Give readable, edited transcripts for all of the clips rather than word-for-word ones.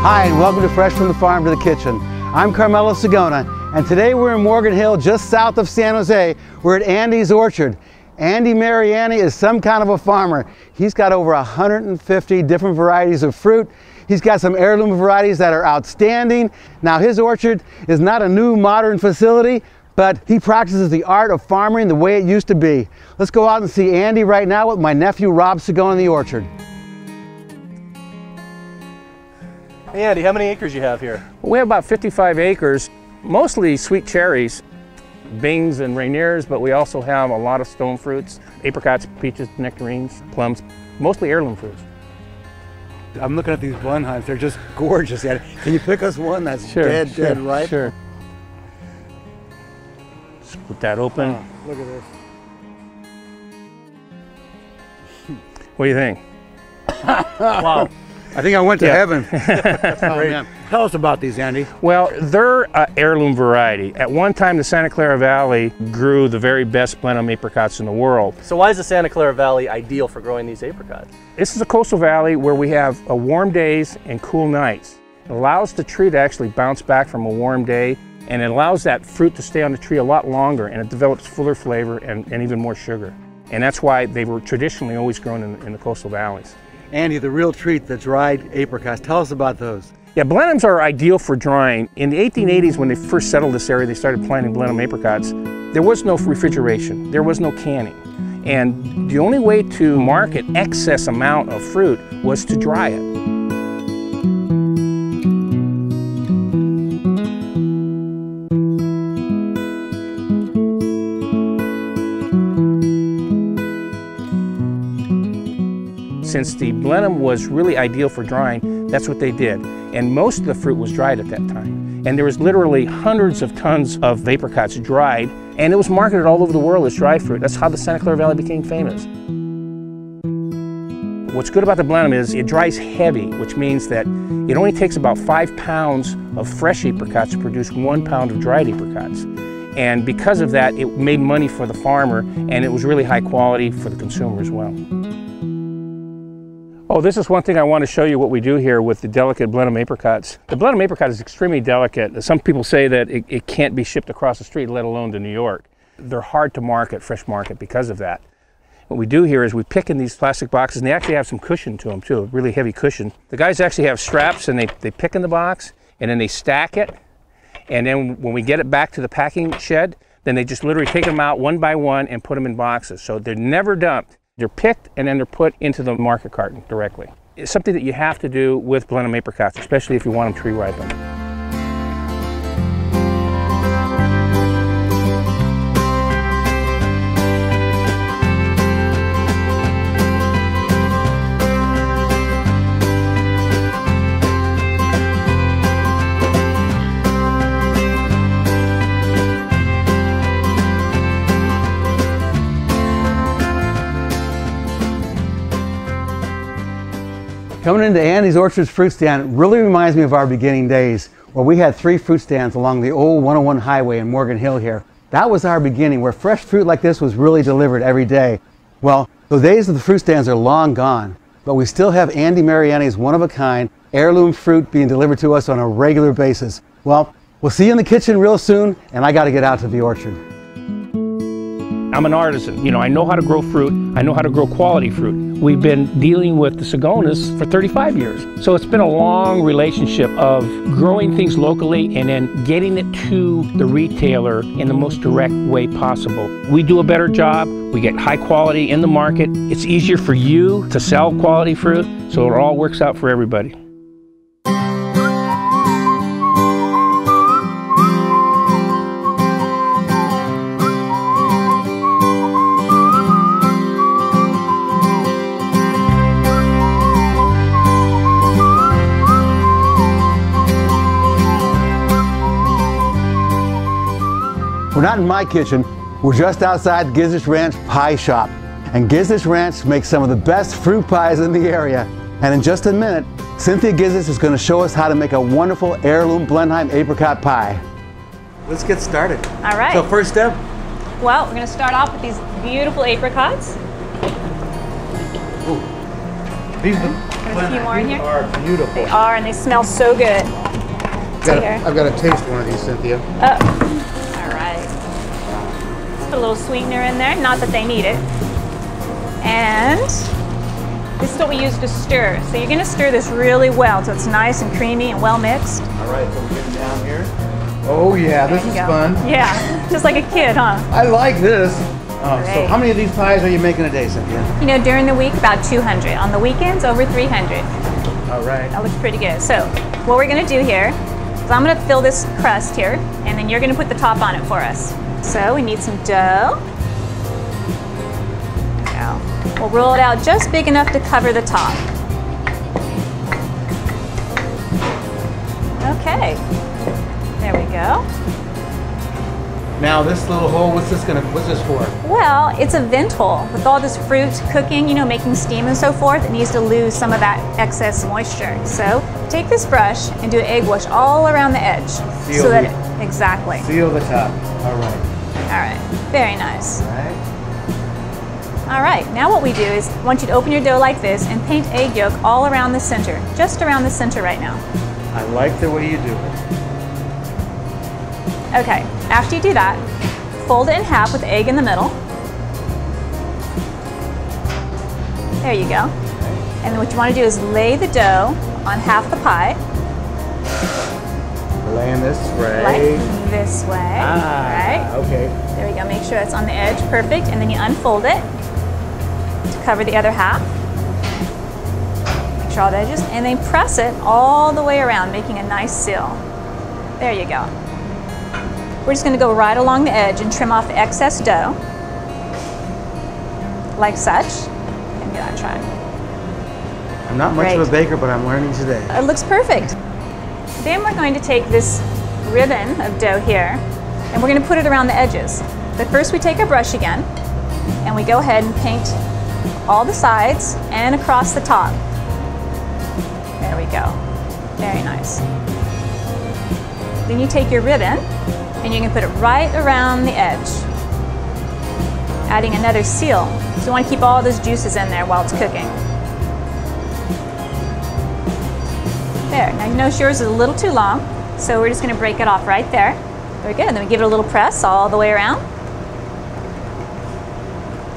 Hi, and welcome to Fresh from the Farm to the Kitchen. I'm Carmelo Sigona, and today we're in Morgan Hill, just south of San Jose. We're at Andy's Orchard. Andy Mariani is some kind of a farmer. He's got over 150 different varieties of fruit. He's got some heirloom varieties that are outstanding. Now, his orchard is not a new modern facility, but he practices the art of farming the way it used to be. Let's go out and see Andy right now with my nephew Rob Sigona in the orchard. Hey Andy, how many acres you have here? Well, we have about 55 acres, mostly sweet cherries, Bings and Rainiers, but we also have a lot of stone fruits, apricots, peaches, nectarines, plums, mostly heirloom fruits. I'm looking at these Blenheims, they're just gorgeous. Can you pick us one that's dead ripe? Sure. Split that open. Oh, look at this. What do you think? Wow. I think I went to heaven. That's great. Man. Tell us about these, Andy. Well, they're an heirloom variety. At one time, the Santa Clara Valley grew the very best Blenheim apricots in the world. So why is the Santa Clara Valley ideal for growing these apricots? This is a coastal valley where we have warm days and cool nights. It allows the tree to actually bounce back from a warm day, and it allows that fruit to stay on the tree a lot longer, and it develops fuller flavor and even more sugar. And that's why they were traditionally always grown in the coastal valleys. Andy, the real treat, the dried apricots. Tell us about those. Yeah, Blenheims are ideal for drying. In the 1880s, when they first settled this area, they started planting Blenheim apricots. There was no refrigeration. There was no canning. And the only way to market excess amount of fruit was to dry it. Since the Blenheim was really ideal for drying, that's what they did. And most of the fruit was dried at that time. And there was literally hundreds of tons of apricots dried, and it was marketed all over the world as dry fruit. That's how the Santa Clara Valley became famous. What's good about the Blenheim is it dries heavy, which means that it only takes about 5 pounds of fresh apricots to produce 1 pound of dried apricots. And because of that, it made money for the farmer, and it was really high quality for the consumer as well. Oh, this is one thing I want to show you what we do here with the delicate Blenheim apricots. The Blenheim apricot is extremely delicate. Some people say that it can't be shipped across the street, let alone to New York. They're hard to market, fresh market, because of that. What we do here is we pick in these plastic boxes, and they actually have some cushion to them too, a really heavy cushion. The guys actually have straps, and they pick in the box, and then they stack it. And then when we get it back to the packing shed, then they just literally take them out one by one and put them in boxes. So they're never dumped. They're picked and then they're put into the market carton directly. It's something that you have to do with Blenheim apricots, especially if you want them tree ripened. Coming into Andy's Orchard's fruit stand really reminds me of our beginning days, where we had 3 fruit stands along the old 101 highway in Morgan Hill here. That was our beginning, where fresh fruit like this was really delivered every day. Well, the days of the fruit stands are long gone, but we still have Andy Mariani's one-of-a-kind heirloom fruit being delivered to us on a regular basis. Well, we'll see you in the kitchen real soon, and I got to get out to the orchard. I'm an artisan. You know, I know how to grow fruit. I know how to grow quality fruit. We've been dealing with the Sigonas for 35 years. So it's been a long relationship of growing things locally and then getting it to the retailer in the most direct way possible. We do a better job. We get high quality in the market. It's easier for you to sell quality fruit, so it all works out for everybody. We're not in my kitchen, we're just outside Gizdich Ranch Pie Shop. And Gizdich Ranch makes some of the best fruit pies in the area. And in just a minute, Cynthia Gizdich is going to show us how to make a wonderful heirloom Blenheim apricot pie. Let's get started. All right. So first step? Well, we're going to start off with these beautiful apricots. Ooh. These I'm going There's a few more in here. They are beautiful. They are, and they smell so good. I've got to taste one of these, Cynthia. Oh, all right. Put a little sweetener in there, not that they need it. And this is what we use to stir. So you're gonna stir this really well so it's nice and creamy and well mixed. All right, so we're getting down here. Oh yeah, this is fun. Yeah, just like a kid, huh? I like this. Oh, so Great. how many of these pies are you making a day, Cynthia? You know, during the week, about 200. On the weekends, over 300. All right. That looks pretty good. So what we're gonna do here is I'm gonna fill this crust here, and then you're gonna put the top on it for us. So we need some dough. There we go. We'll roll it out just big enough to cover the top. Okay, there we go. Now this little hole, what's this for? Well, it's a vent hole. With all this fruit cooking, you know, making steam and so forth, it needs to lose some of that excess moisture. So take this brush and do an egg wash all around the edge. Seal so that exactly. Seal the top. All right. All right, very nice. All right. All right, now what we do is I want you to open your dough like this and paint egg yolk all around the center, just around the center right now. I like the way you do it. Okay, after you do that, fold it in half with the egg in the middle. There you go. And then what you want to do is lay the dough on half the pie. Laying this way. Like this way. Right? Okay. There we go. Make sure it's on the edge. Perfect. And then you unfold it to cover the other half. Make sure all the edges. And then press it all the way around, making a nice seal. There you go. We're just going to go right along the edge and trim off the excess dough, like such. And give that a try. I'm not much of a baker, but I'm learning today. It looks perfect. Then we're going to take this ribbon of dough here, and we're going to put it around the edges. But first we take our brush again, and we go ahead and paint all the sides and across the top. There we go. Very nice. Then you take your ribbon, and you can put it right around the edge, adding another seal. So you want to keep all those juices in there while it's cooking. There, now you notice yours is a little too long, so we're just going to break it off right there. Very good, and then we give it a little press all the way around.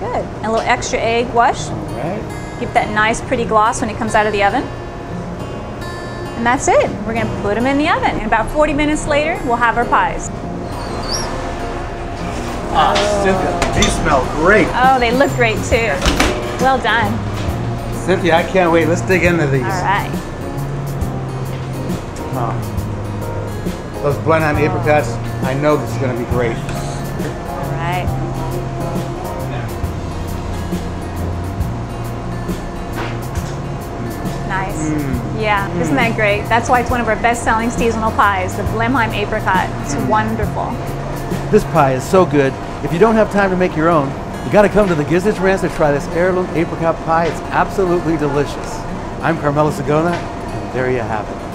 Good, and a little extra egg wash. All right. Give that nice pretty gloss when it comes out of the oven. And that's it. We're going to put them in the oven. And about 40 minutes later, we'll have our pies. Cynthia, these smell great. Oh, they look great too. Well done. Cynthia, I can't wait. Let's dig into these. All right. Oh. Those Blenheim apricots, I know this is going to be great. All right. Nice. Yeah, isn't that great? That's why it's one of our best-selling seasonal pies, the Blenheim apricot. It's wonderful. This pie is so good. If you don't have time to make your own, you got to come to the Gizdich Ranch to try this heirloom apricot pie. It's absolutely delicious. I'm Carmelo Sigona, and there you have it.